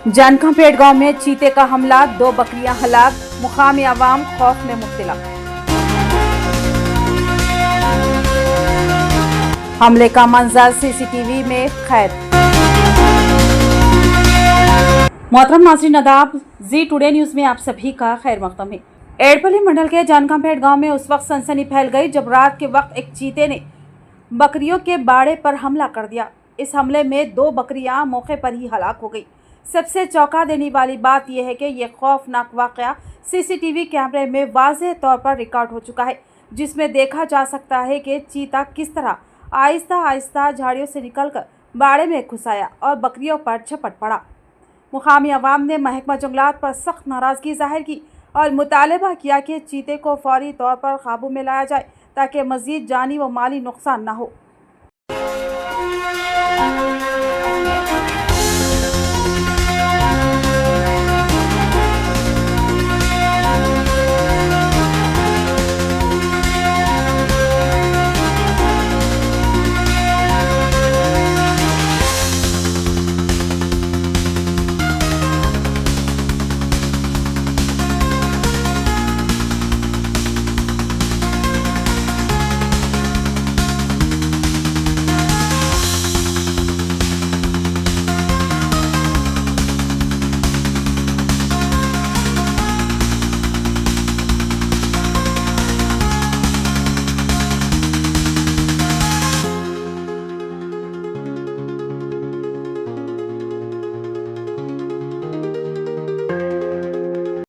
जानकाम्पेट गांव में चीते का हमला, 2 बकरियां हलाक, मुकामी आवाम खौफ में मुबतला। हमले का मंजर CCTV में कैद। मोहतरम नाज़रीन आदाब, जी टुडे न्यूज में आप सभी का खैर मक़दम है। एडपली मंडल के जानकाम्पेट गांव में उस वक्त सनसनी फैल गई जब रात के वक्त एक चीते ने बकरियों के बाड़े पर हमला कर दिया। इस हमले में 2 बकरियां मौके पर ही हलाक हो गई। सबसे चौंका देने वाली बात यह है कि यह खौफनाक वाक़या CCTV कैमरे में वाज़ेह तौर पर रिकॉर्ड हो चुका है, जिसमें देखा जा सकता है कि चीता किस तरह आहिस्ता आहिस्ता झाड़ियों से निकलकर बाड़े में घुस आया और बकरियों पर झपट पड़ा। मुकामी अवाम ने महकमा जंगलात पर सख्त नाराज़गी जाहिर की और मुतालबा किया कि चीते को फौरी तौर पर काबू में लाया जाए ताकि मज़ीद जानी व माली नुकसान न हो।